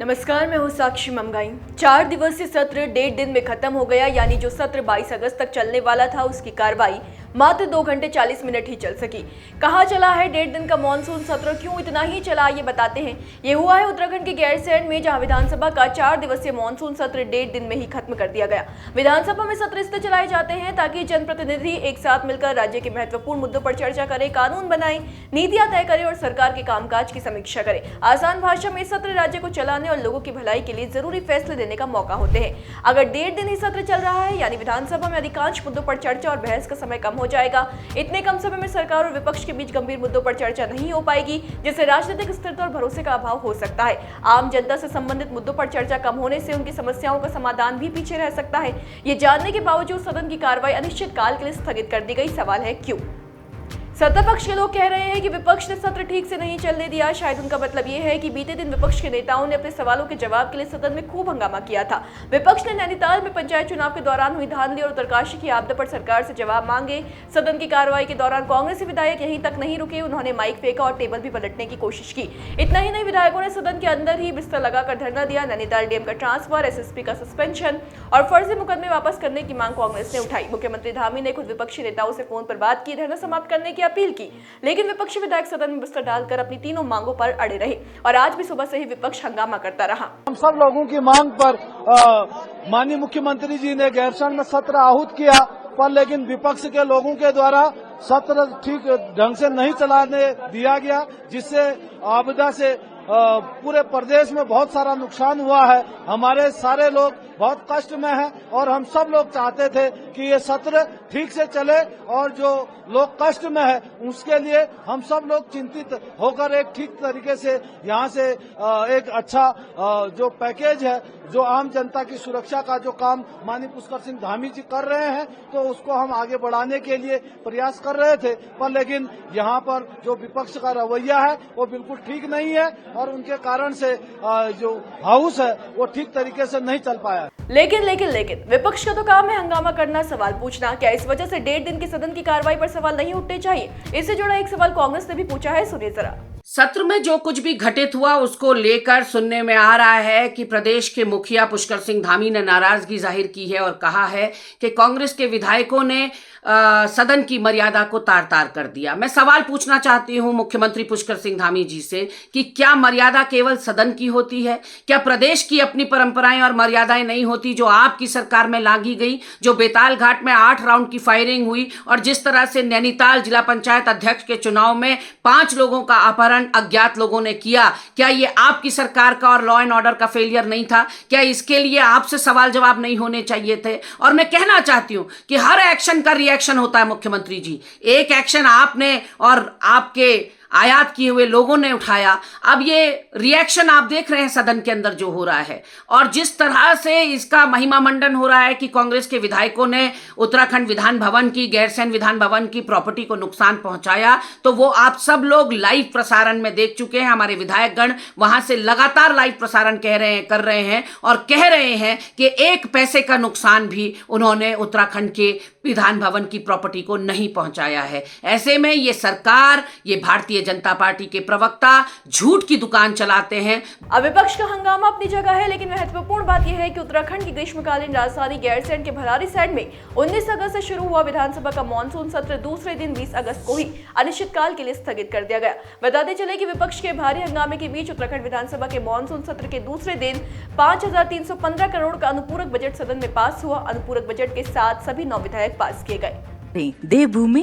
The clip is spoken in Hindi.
नमस्कार, मैं हूं साक्षी ममगाई। 4 दिवसीय सत्र 1.5 दिन में खत्म हो गया, यानी जो सत्र 22 अगस्त तक चलने वाला था उसकी कार्रवाई मात्र 2 घंटे 40 मिनट ही चल सकी। कहां चला है 1.5 दिन का मॉनसून सत्र, क्यों इतना ही चला, ये बताते हैं। ये हुआ है उत्तराखंड के गैरसैंण में, जहां विधानसभा का 4 दिवसीय मॉनसून सत्र 1.5 दिन में ही खत्म कर दिया गया। विधानसभा में सत्र इसलिए चलाए जाते हैं ताकि जनप्रतिनिधि एक साथ मिलकर राज्य के महत्वपूर्ण मुद्दों पर चर्चा करें, कानून बनाएं, नीतियां तय करें और सरकार के कामकाज की समीक्षा करें। आसान भाषा में सत्र राज्य को चलाने और लोगों की भलाई के लिए जरूरी फैसले देने का मौका होते हैं। अगर 1.5 दिन ही सत्र चल रहा है, यानी विधानसभा में अधिकांश मुद्दों पर चर्चा और बहस का समय कम हो जाएगा। इतने कम समय में सरकार और विपक्ष के बीच गंभीर मुद्दों पर चर्चा नहीं हो पाएगी, जिससे राजनीतिक स्थिरता और भरोसे का अभाव हो सकता है। आम जनता से संबंधित मुद्दों पर चर्चा कम होने से उनकी समस्याओं का समाधान भी पीछे रह सकता है। ये जानने के बावजूद सदन की कार्रवाई अनिश्चित काल के लिए स्थगित कर दी गई। सवाल है क्यों? सत्तापक्ष के लोग कह रहे हैं कि विपक्ष ने सत्र ठीक से नहीं चलने दिया। शायद उनका मतलब ये है कि बीते दिन विपक्ष के नेताओं ने अपने सवालों के जवाब के लिए सदन में खूब हंगामा किया था। विपक्ष ने नैनीताल में पंचायत चुनाव के दौरान हुई धांधली और उत्तरकाशी की आपदा पर सरकार से जवाब मांगे। सदन की कार्रवाई के दौरान कांग्रेसी विधायक यहीं तक नहीं रुके, उन्होंने माइक फेंका और टेबल भी पलटने की कोशिश की। इतना ही नहीं, विधायकों ने सदन के अंदर ही बिस्तर लगाकर धरना दिया। नैनीताल डीएम का ट्रांसफर, एसएसपी का सस्पेंशन और फर्जी मुकदमे वापस करने की मांग कांग्रेस ने उठाई। मुख्यमंत्री धामी ने खुद विपक्षी नेताओं से फोन पर बात की, धरना समाप्त करने की अपील की, लेकिन विपक्षी विधायक सदन में बिस्तर डालकर अपनी तीनों मांगों पर अड़े रहे और आज भी सुबह से ही विपक्ष हंगामा करता रहा। हम सब लोगों की मांग पर माननीय मुख्यमंत्री जी ने गैरसैंण में सत्र आहूत किया, पर लेकिन विपक्ष के लोगों के द्वारा सत्र ठीक ढंग से नहीं चलाने दिया गया, जिससे आपदा से पूरे प्रदेश में बहुत सारा नुकसान हुआ है। हमारे सारे लोग बहुत कष्ट में हैं और हम सब लोग चाहते थे कि ये सत्र ठीक से चले और जो लोग कष्ट में है उसके लिए हम सब लोग चिंतित होकर एक ठीक तरीके से यहाँ से एक अच्छा जो पैकेज है, जो आम जनता की सुरक्षा का जो काम माननीय पुष्कर सिंह धामी जी कर रहे हैं, तो उसको हम आगे बढ़ाने के लिए प्रयास कर रहे थे। पर लेकिन यहाँ पर जो विपक्ष का रवैया है वो बिल्कुल ठीक नहीं है और उनके कारण से जो हाउस है वो ठीक तरीके से नहीं चल पाया। लेकिन विपक्ष का तो काम है हंगामा करना, सवाल पूछना। क्या इस वजह से 1.5 दिन की सदन की कार्रवाई पर सवाल नहीं उठने चाहिए? इससे जुड़ा एक सवाल कांग्रेस ने भी पूछा है, सुनिए जरा। सत्र में जो कुछ भी घटित हुआ उसको लेकर सुनने में आ रहा है कि प्रदेश के मुखिया पुष्कर सिंह धामी ने नाराजगी जाहिर की है और कहा है कि कांग्रेस के विधायकों ने सदन की मर्यादा को तार तार कर दिया। मैं सवाल पूछना चाहती हूं मुख्यमंत्री पुष्कर सिंह धामी जी से कि क्या मर्यादा केवल सदन की होती है? क्या प्रदेश की अपनी परंपराएं और मर्यादाएं नहीं होती जो आपकी सरकार में लागी गई? जो बेताल घाट में 8 राउंड की फायरिंग हुई और जिस तरह से नैनीताल जिला पंचायत अध्यक्ष के चुनाव में 5 लोगों का अपहरण अज्ञात लोगों ने किया, क्या ये आपकी सरकार का और लॉ एंड ऑर्डर का फेलियर नहीं था? क्या इसके लिए आपसे सवाल जवाब नहीं होने चाहिए थे? और मैं कहना चाहती हूं कि हर एक्शन का एक्शन होता है मुख्यमंत्री जी। एक एक्शन आपने और आपके आयात किए हुए लोगों ने उठाया, अब ये रिएक्शन आप देख रहे हैं सदन के अंदर जो हो रहा है और जिस तरह से इसका महिमा मंडन हो रहा है कि कांग्रेस के विधायकों ने उत्तराखंड विधान भवन की, गैरसैंण विधान भवन की प्रॉपर्टी को नुकसान पहुंचाया, तो वो आप सब लोग लाइव प्रसारण में देख चुके हैं। हमारे विधायकगण वहां से लगातार लाइव प्रसारण कर रहे हैं और कह रहे हैं कि 1 पैसे का नुकसान भी उन्होंने उत्तराखंड के विधान भवन की प्रॉपर्टी को नहीं पहुंचाया है। ऐसे में ये सरकार, ये भारतीय जनता पार्टी के प्रवक्ता झूठ की दुकान चलाते हैं। अब विपक्ष का हंगामा अपनी जगह है, लेकिन महत्वपूर्ण बात यह है कि उत्तराखंड की ग्रीष्मकालीन राजधानी गैरसैंण के भरारीसैंण में 19 अगस्त से शुरू हुआ विधानसभा का मानसून सत्र दूसरे दिन 20 अगस्त को ही अनिश्चितकाल के लिए स्थगित कर दिया गया। बताते चले कि विपक्ष के भारी हंगामे के बीच उत्तराखंड विधानसभा के मानसून सत्र के दूसरे दिन 5315 करोड़ का अनुपूरक बजट सदन में पास हुआ। अनुपूरक बजट के साथ सभी 9 विधायक पास किए गए। देवभूमि